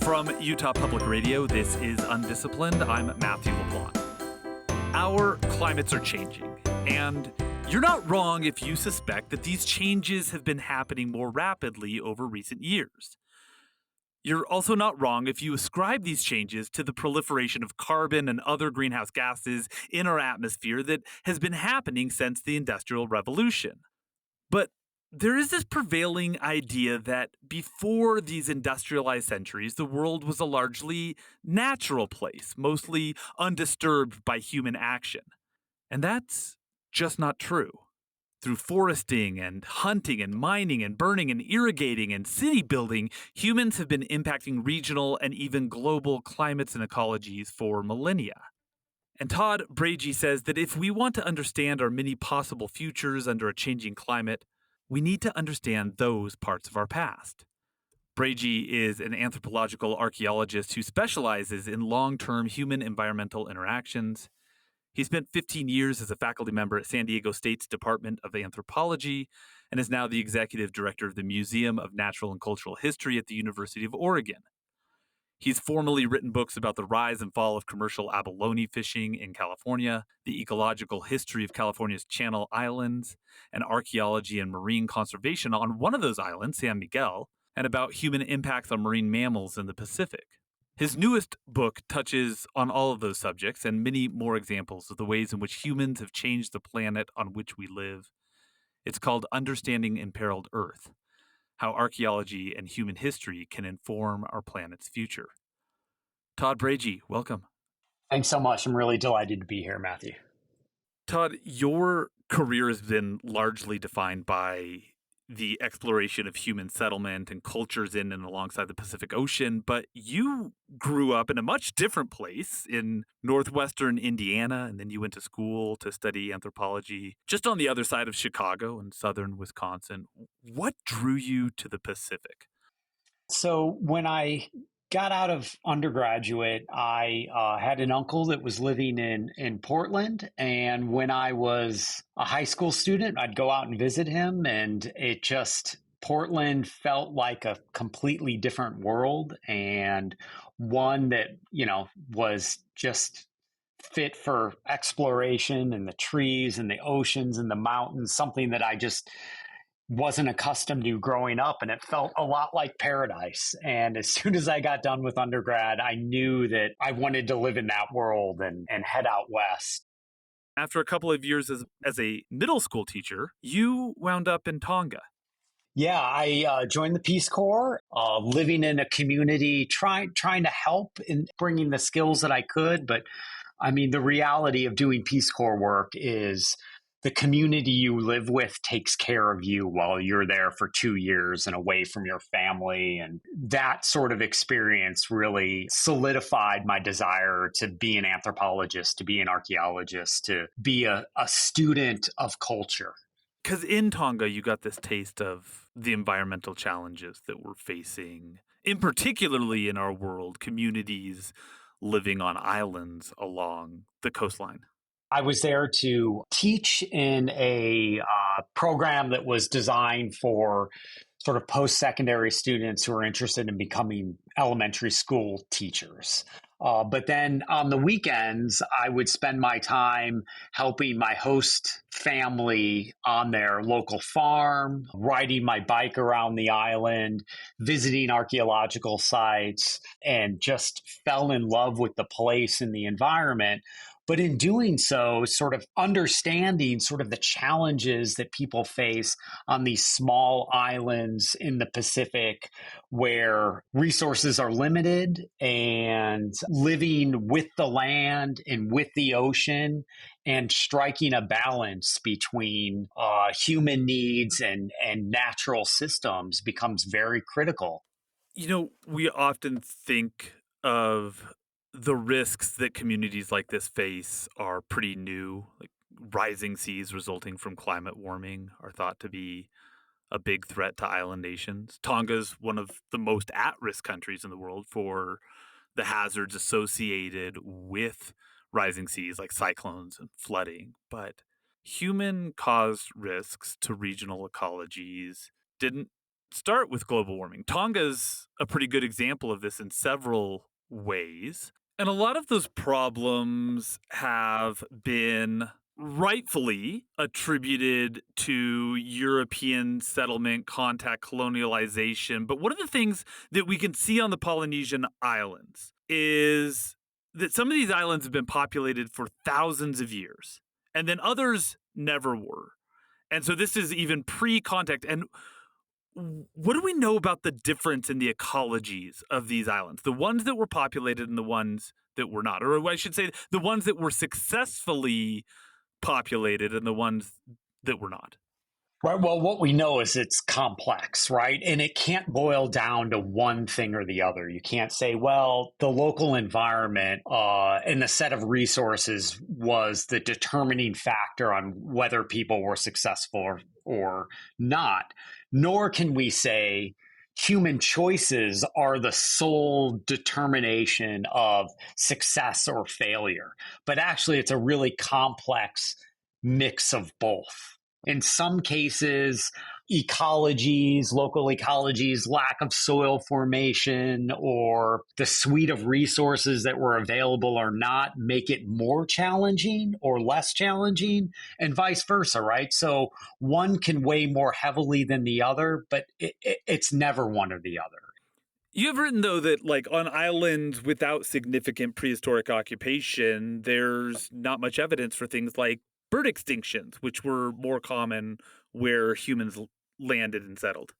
From Utah Public Radio, this is UnDisciplined. I'm Matthew LaPlante. Our climates are changing, and you're not wrong if you suspect that these changes have been happening more rapidly over recent years. You're also not wrong if you ascribe these changes to the proliferation of carbon and other greenhouse gases in our atmosphere that has been happening since the Industrial Revolution. But there is this prevailing idea that before these industrialized centuries, the world was a largely natural place, mostly undisturbed by human action. And that's just not true. Through foresting and hunting and mining and burning and irrigating and city building, humans have been impacting regional and even global climates and ecologies for millennia. And Todd Braje says that if we want to understand our many possible futures under a changing climate, we need to understand those parts of our past. Braje is an anthropological archaeologist who specializes in long-term human-environmental interactions. He spent 15 years as a faculty member at San Diego State's Department of Anthropology and is now the executive director of the Museum of Natural and Cultural History at the University of Oregon. He's formally written books about the rise and fall of commercial abalone fishing in California, the ecological history of California's Channel Islands, and archaeology and marine conservation on one of those islands, San Miguel, and about human impacts on marine mammals in the Pacific. His newest book touches on all of those subjects and many more examples of the ways in which humans have changed the planet on which we live. It's called Understanding Imperiled Earth: How Archaeology and Human History Can Inform Our Planet's Future. Todd Braje, welcome. Thanks so much. I'm really delighted to be here, Matthew. Todd, your career has been largely defined by the exploration of human settlement and cultures in and alongside the Pacific Ocean, but you grew up in a much different place in northwestern Indiana, and then you went to school to study anthropology just on the other side of Chicago in southern Wisconsin. What drew you to the Pacific? So when I got out of undergraduate, I had an uncle that was living in Portland. And when I was a high school student, I'd go out and visit him. And Portland felt like a completely different world, and one that, was just fit for exploration, and the trees and the oceans and the mountains, something that I just wasn't accustomed to growing up, and it felt a lot like paradise. And as soon as I got done with undergrad, I knew that I wanted to live in that world and head out west. After a couple of years as a middle school teacher, you wound up in Tonga. Yeah, I joined the Peace Corps, living in a community, trying to help in bringing the skills that I could. But I mean, the reality of doing Peace Corps work is the community you live with takes care of you while you're there for 2 years and away from your family. And that sort of experience really solidified my desire to be an anthropologist, to be an archaeologist, to be a student of culture. Because in Tonga, you got this taste of the environmental challenges that we're facing, in particularly in our world, communities living on islands along the coastline. I was there to teach in a program that was designed for sort of post-secondary students who are interested in becoming elementary school teachers. But then on the weekends, I would spend my time helping my host family on their local farm, riding my bike around the island, visiting archaeological sites, and just fell in love with the place and the environment. But in doing so, sort of understanding sort of the challenges that people face on these small islands in the Pacific where resources are limited, and living with the land and with the ocean and striking a balance between human needs and natural systems becomes very critical. We often think of the risks that communities like this face are pretty new. Like rising seas resulting from climate warming are thought to be a big threat to island nations. Tonga's one of the most at-risk countries in the world for the hazards associated with rising seas like cyclones and flooding. But human-caused risks to regional ecologies didn't start with global warming. Tonga's a pretty good example of this in several ways. And a lot of those problems have been rightfully attributed to European settlement, contact, colonialization. But one of the things that we can see on the Polynesian islands is that some of these islands have been populated for thousands of years, and then others never were. And so this is even pre-contact. And what do we know about the difference in the ecologies of these islands? The ones that were populated and the ones that were not, or I should say the ones that were successfully populated and the ones that were not. Right. Well, what we know is it's complex, right? And it can't boil down to one thing or the other. You can't say, well, the local environment and the set of resources was the determining factor on whether people were successful or not. Nor can we say human choices are the sole determination of success or failure. But actually, it's a really complex mix of both. In some cases, ecologies, local ecologies, lack of soil formation, or the suite of resources that were available or not make it more challenging or less challenging, and vice versa, right? So one can weigh more heavily than the other, but it's never one or the other. You have written, though, that like on islands without significant prehistoric occupation, there's not much evidence for things like bird extinctions, which were more common where humans landed and settled.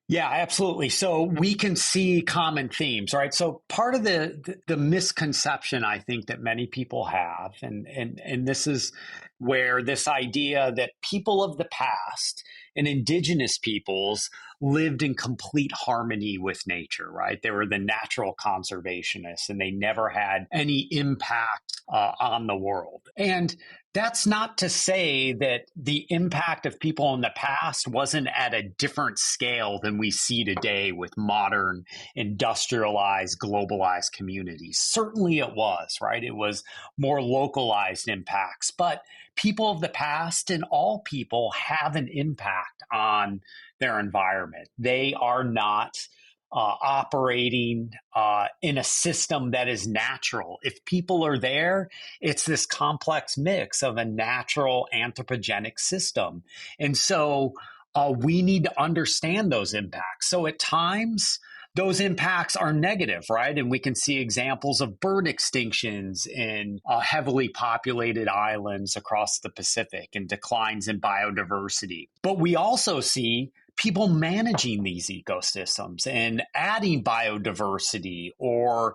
Yeah, absolutely. So we can see common themes, right? So part of the misconception I think that many people have, and this is where this idea that people of the past and indigenous peoples lived in complete harmony with nature, right? They were the natural conservationists and they never had any impact on the world. And that's not to say that the impact of people in the past wasn't at a different scale than we see today with modern, industrialized, globalized communities. Certainly it was, right? It was more localized impacts, but people of the past and all people have an impact on their environment. They are not operating in a system that is natural. If people are there, it's this complex mix of a natural anthropogenic system. And so we need to understand those impacts. So at times, those impacts are negative, right? And we can see examples of bird extinctions in heavily populated islands across the Pacific and declines in biodiversity. But we also see people managing these ecosystems and adding biodiversity or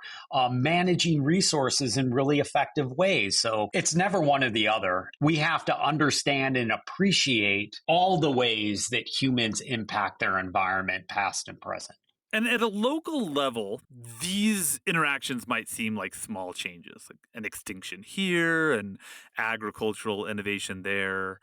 managing resources in really effective ways. So it's never one or the other. We have to understand and appreciate all the ways that humans impact their environment, past and present. And at a local level, these interactions might seem like small changes, like an extinction here and agricultural innovation there.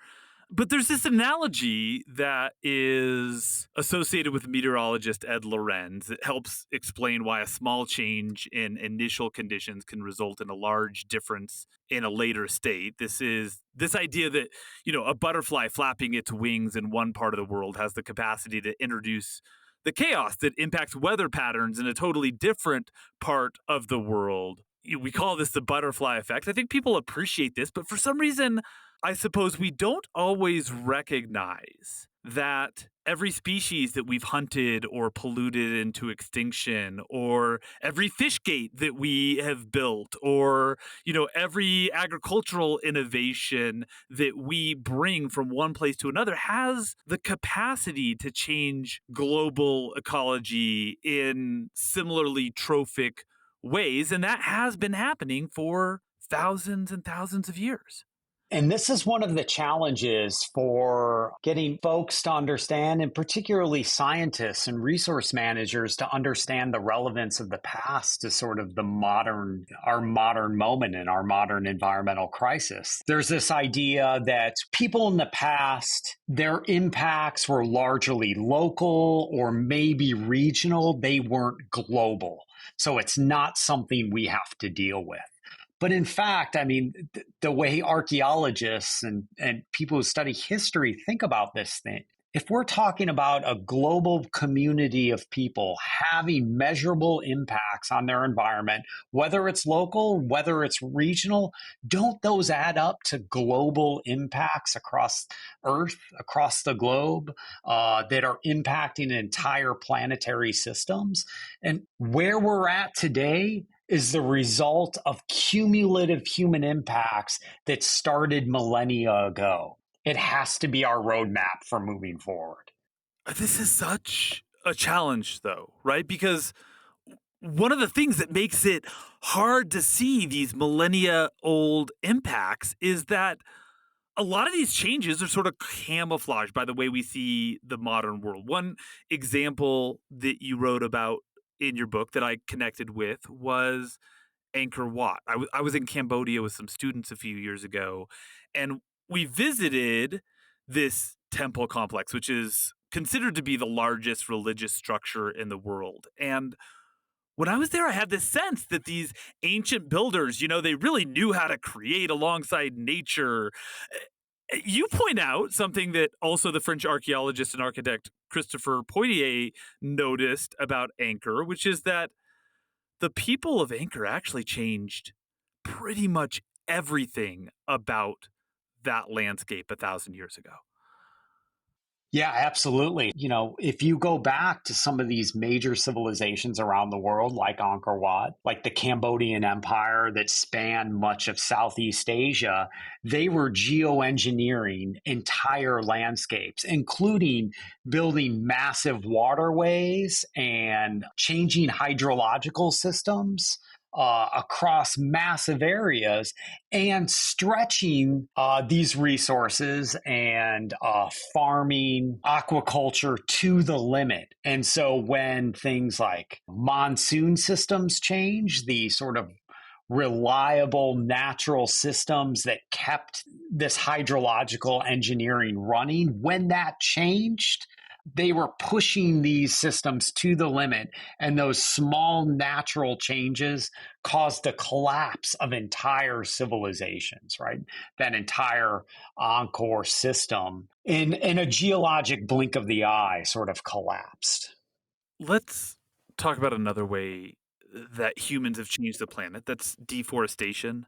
But there's this analogy that is associated with meteorologist Ed Lorenz that helps explain why a small change in initial conditions can result in a large difference in a later state. This is this idea that, a butterfly flapping its wings in one part of the world has the capacity to introduce the chaos that impacts weather patterns in a totally different part of the world. We call this the butterfly effect. I think people appreciate this, but for some reason, I suppose we don't always recognize that every species that we've hunted or polluted into extinction, or every fish gate that we have built, or, every agricultural innovation that we bring from one place to another has the capacity to change global ecology in similarly trophic ways. And that has been happening for thousands and thousands of years. And this is one of the challenges for getting folks to understand, and particularly scientists and resource managers to understand the relevance of the past to sort of our modern moment and our modern environmental crisis. There's this idea that people in the past, their impacts were largely local or maybe regional. They weren't global. So it's not something we have to deal with. But in fact, the way archaeologists and people who study history think about this If we're talking about a global community of people having measurable impacts on their environment, whether it's local, whether it's regional, don't those add up to global impacts across Earth, across the globe, that are impacting entire planetary systems? And where we're at today is the result of cumulative human impacts that started millennia ago. It has to be our roadmap for moving forward. This is such a challenge, though, right? Because one of the things that makes it hard to see these millennia old impacts is that a lot of these changes are sort of camouflaged by the way we see the modern world. One example that you wrote about in your book that I connected with was Angkor Wat. I was in Cambodia with some students a few years ago, and we visited this temple complex, which is considered to be the largest religious structure in the world. And when I was there, I had this sense that these ancient builders, they really knew how to create alongside nature. You point out something that also the French archaeologist and architect Christopher Poitier noticed about Angkor, which is that the people of Angkor actually changed pretty much everything about that landscape 1,000 years ago. Yeah, absolutely. If you go back to some of these major civilizations around the world, like Angkor Wat, like the Cambodian Empire that spanned much of Southeast Asia, they were geoengineering entire landscapes, including building massive waterways and changing hydrological systems. Across massive areas and stretching these resources and farming, aquaculture to the limit. And so when things like monsoon systems change, the sort of reliable natural systems that kept this hydrological engineering running, when that changed, they were pushing these systems to the limit, and those small natural changes caused the collapse of entire civilizations, right? That entire Angkor system, in a geologic blink of the eye, sort of collapsed. Let's talk about another way that humans have changed the planet. That's deforestation.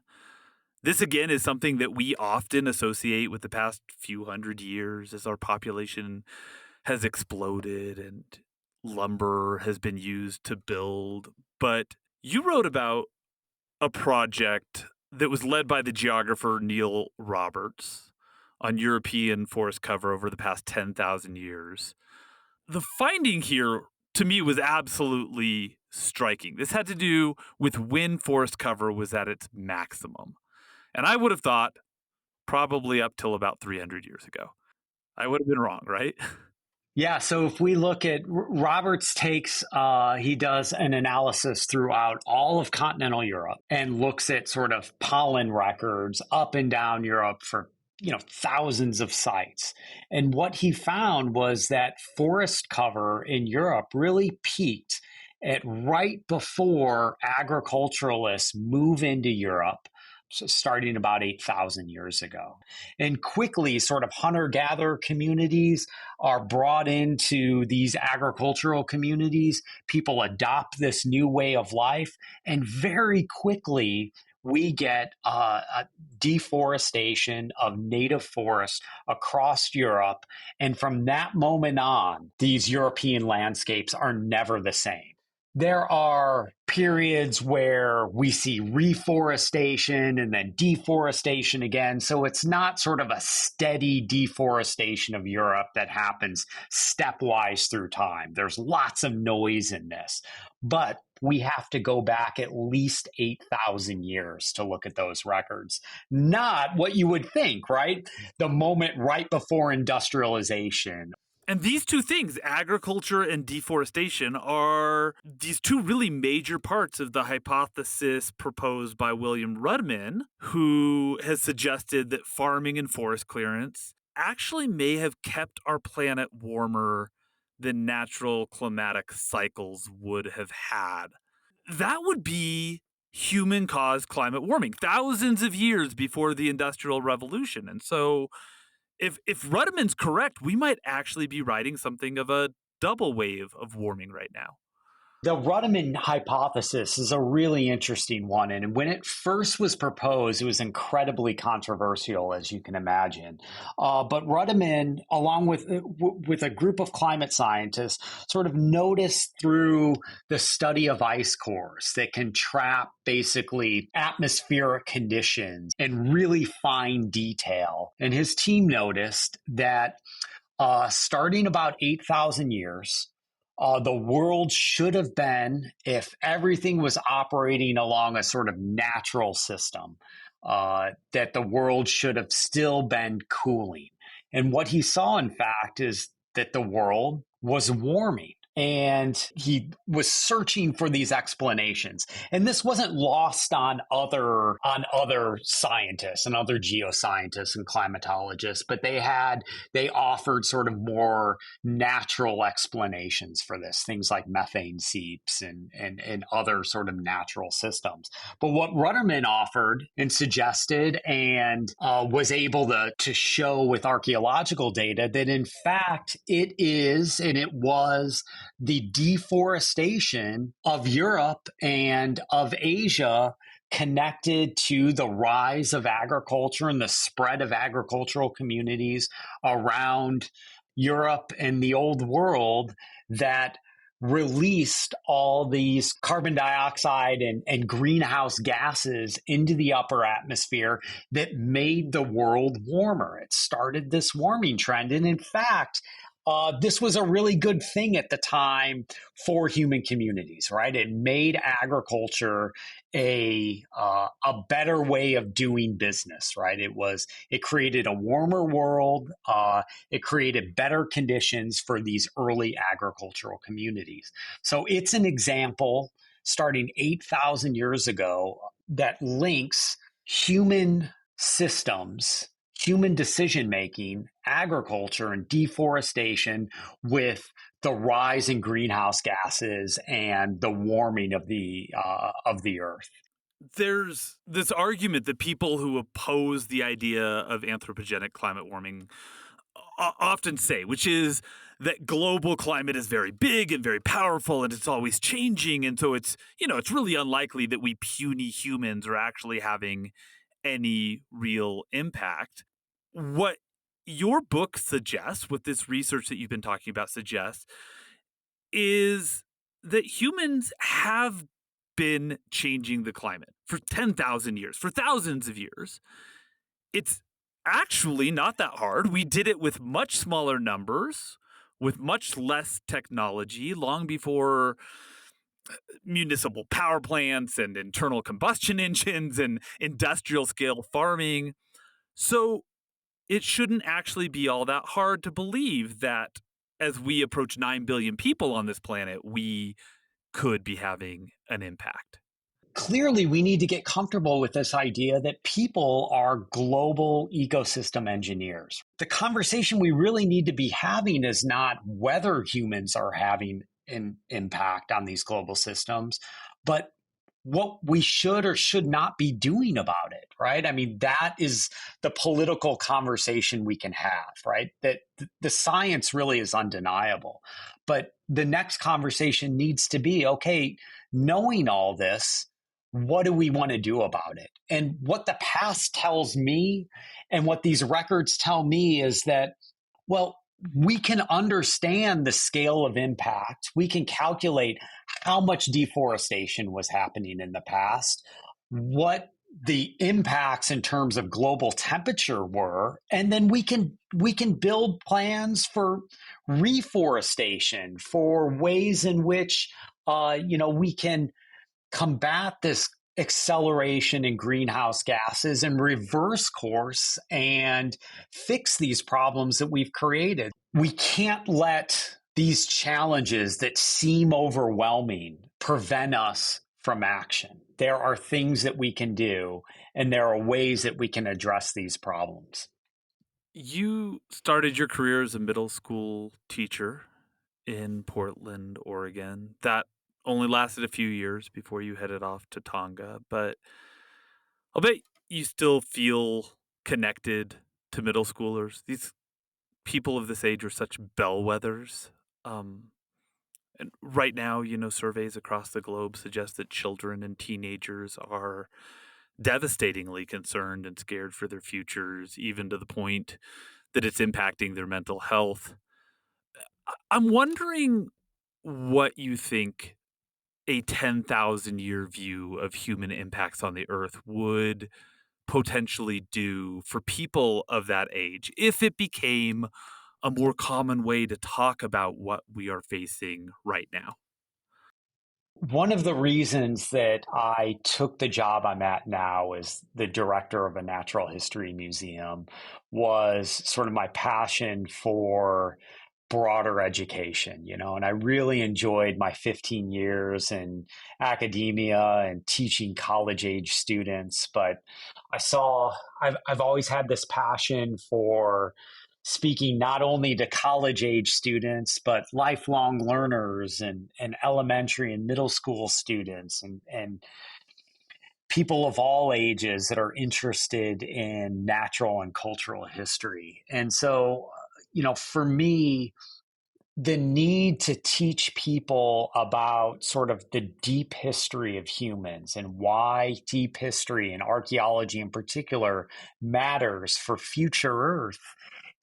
This, again, is something that we often associate with the past few hundred years as our population has exploded and lumber has been used to build. But you wrote about a project that was led by the geographer Neil Roberts on European forest cover over the past 10,000 years. The finding here, to me, was absolutely striking. This had to do with when forest cover was at its maximum. And I would have thought probably up till about 300 years ago. I would have been wrong, right? Yeah, so if we look at Roberts he does an analysis throughout all of continental Europe and looks at sort of pollen records up and down Europe for thousands of sites. And what he found was that forest cover in Europe really peaked at right before agriculturalists move into Europe, so starting about 8,000 years ago. And quickly, sort of hunter gatherer communities are brought into these agricultural communities. People adopt this new way of life, and very quickly, we get a deforestation of native forests across Europe. And from that moment on, these European landscapes are never the same. There are periods where we see reforestation and then deforestation again. So it's not sort of a steady deforestation of Europe that happens stepwise through time. There's lots of noise in this, but we have to go back at least 8,000 years to look at those records. Not what you would think, right? The moment right before industrialization. And these two things, agriculture and deforestation, are these two really major parts of the hypothesis proposed by William Rudman, who has suggested that farming and forest clearance actually may have kept our planet warmer than natural climatic cycles would have had. That would be human-caused climate warming, thousands of years before the Industrial Revolution. And so If Ruddiman's correct, we might actually be riding something of a double wave of warming right now. The Ruddiman hypothesis is a really interesting one. And when it first was proposed, it was incredibly controversial, as you can imagine. But Ruddiman, along with a group of climate scientists, sort of noticed through the study of ice cores that can trap basically atmospheric conditions in really fine detail. And his team noticed that starting about 8,000 years, the world should have been, if everything was operating along a sort of natural system, that the world should have still been cooling. And what he saw, in fact, is that the world was warming. And he was searching for these explanations. And this wasn't lost on other scientists and other geoscientists and climatologists, but they offered sort of more natural explanations for this, things like methane seeps and other sort of natural systems. But what Rudderman offered and suggested and was able to show with archaeological data that in fact it is and it was the deforestation of Europe and of Asia connected to the rise of agriculture and the spread of agricultural communities around Europe and the old world that released all these carbon dioxide and greenhouse gases into the upper atmosphere that made the world warmer. It started this warming trend. And in fact, this was a really good thing at the time for human communities, right? It made agriculture a better way of doing business, right? It created a warmer world. It created better conditions for these early agricultural communities. So it's an example starting 8,000 years ago that links human systems, human decision making, agriculture, and deforestation with the rise in greenhouse gases and the warming of the earth. There's this argument that people who oppose the idea of anthropogenic climate warming often say, which is that global climate is very big and very powerful and it's always changing. And so it's really unlikely that we puny humans are actually having any real impact. What your book suggests, what this research that you've been talking about suggests, is that humans have been changing the climate for 10,000 years, for thousands of years. It's actually not that hard. We did it with much smaller numbers, with much less technology, long before municipal power plants and internal combustion engines and industrial scale farming. So it shouldn't actually be all that hard to believe that as we approach 9 billion people on this planet, we could be having an impact. Clearly, we need to get comfortable with this idea that people are global ecosystem engineers. The conversation we really need to be having is not whether humans are having an impact on these global systems, but what we should or should not be doing about it, right? I mean, that is the political conversation we can have, right? That the science really is undeniable. But the next conversation needs to be, okay, knowing all this, what do we want to do about it? And what the past tells me and what these records tell me is that, well, we can understand the scale of impact. We can calculate how much deforestation was happening in the past, what the impacts in terms of global temperature were, and then we can build plans for reforestation, for ways in which we can combat this acceleration in greenhouse gases and reverse course and fix these problems that we've created. We can't let these challenges that seem overwhelming prevent us from action. There are things that we can do, and there are ways that we can address these problems. You started your career as a middle school teacher in Portland, Oregon. That only lasted a few years before you headed off to Tonga, but I'll bet you still feel connected to middle schoolers. These people of this age are such bellwethers. Um, and right now, surveys across the globe suggest that children and teenagers are devastatingly concerned and scared for their futures, even to the point that it's impacting their mental health. I'm wondering what you think a 10,000-year view of human impacts on the earth would potentially do for people of that age if it became a more common way to talk about what we are facing right now. One of the reasons that I took the job I'm at now as the director of a natural history museum was sort of my passion for broader education, and I really enjoyed my 15 years in academia and teaching college age students. But I've always had this passion for speaking not only to college age students, but lifelong learners and elementary and middle school students and people of all ages that are interested in natural and cultural history. And so, for me, the need to teach people about sort of the deep history of humans and why deep history and archaeology in particular matters for future Earth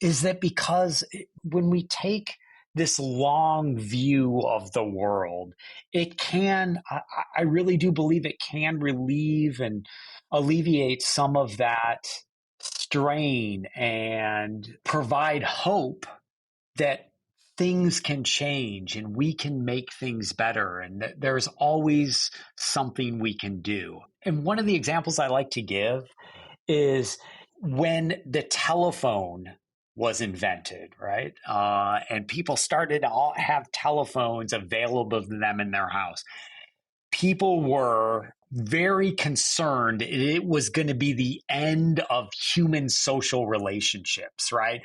is that because when we take this long view of the world, I really do believe it can relieve and alleviate some of that strain and provide hope that things can change and we can make things better and that there's always something we can do. And one of the examples I like to give is when the telephone was invented, right? And people started to have telephones available to them in their house. People were very concerned it was going to be the end of human social relationships, right?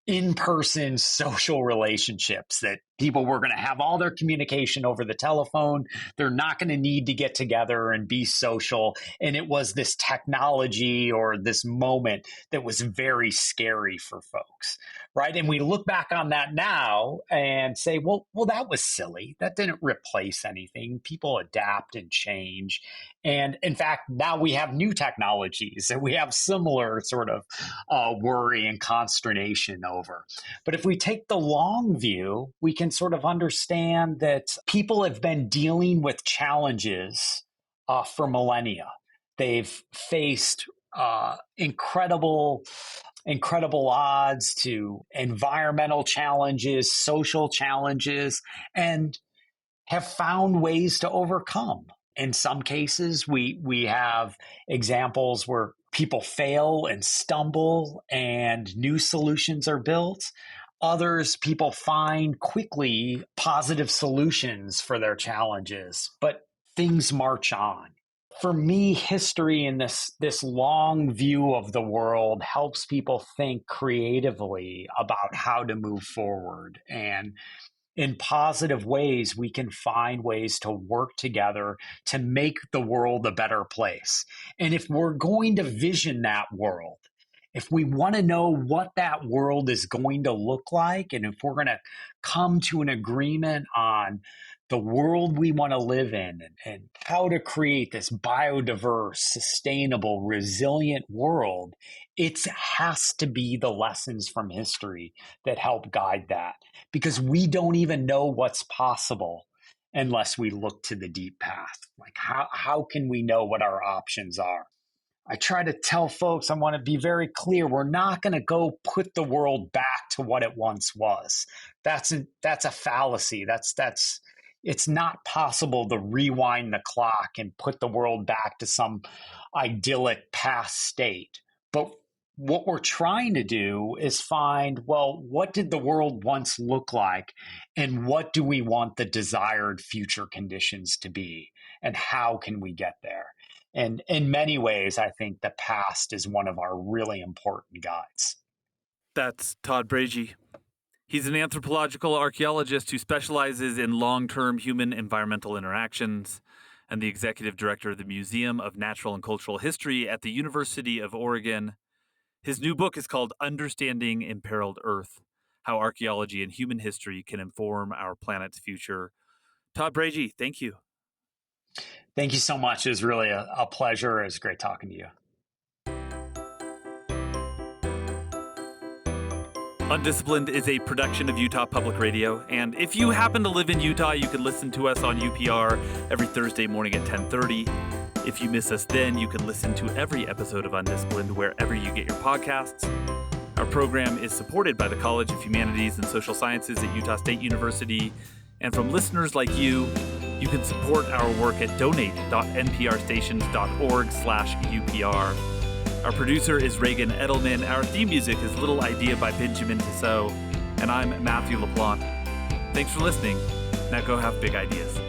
In-person social relationships, that people were going to have all their communication over the telephone. They're not going to need to get together and be social. And it was this technology or this moment that was very scary for folks, right? And we look back on that now and say, well, that was silly. That didn't replace anything. People adapt and change. And in fact, now we have new technologies and we have similar sort of worry and consternation over. But if we take the long view, we can sort of understand that people have been dealing with challenges for millennia. They've faced incredible odds to environmental challenges, social challenges, and have found ways to overcome. In some cases, we have examples where people fail and stumble and new solutions are built. Others, people find quickly positive solutions for their challenges, but things march on. For me, history in this long view of the world helps people think creatively about how to move forward. And in positive ways, we can find ways to work together to make the world a better place. And if we're going to vision that world, if we want to know what that world is going to look like, and if we're going to come to an agreement on the world we want to live in and how to create this biodiverse, sustainable, resilient world, it has to be the lessons from history that help guide that, because we don't even know what's possible unless we look to the deep past. Like how can we know what our options are? I try to tell folks, I want to be very clear. We're not going to go put the world back to what it once was. That's a fallacy. It's not possible to rewind the clock and put the world back to some idyllic past state. But what we're trying to do is find, well, what did the world once look like? And what do we want the desired future conditions to be? And how can we get there? And in many ways, I think the past is one of our really important guides. That's Todd Braje. He's an anthropological archaeologist who specializes in long-term human-environmental interactions and the executive director of the Museum of Natural and Cultural History at the University of Oregon. His new book is called Understanding Imperiled Earth: How Archaeology and Human History Can Inform Our Planet's Future. Todd Braje, thank you. Thank you so much. It was really a pleasure. It was great talking to you. UnDisciplined is a production of Utah Public Radio, and if you happen to live in Utah, you can listen to us on UPR every Thursday morning at 10:30. If you miss us then, you can listen to every episode of UnDisciplined wherever you get your podcasts. Our program is supported by the College of Humanities and Social Sciences at Utah State University, and from listeners like you, you can support our work at donate.nprstations.org/UPR. Our producer is Reagan Edelman. Our theme music is Little Idea by Benjamin Tissot. And I'm Matthew LaPlante. Thanks for listening. Now go have big ideas.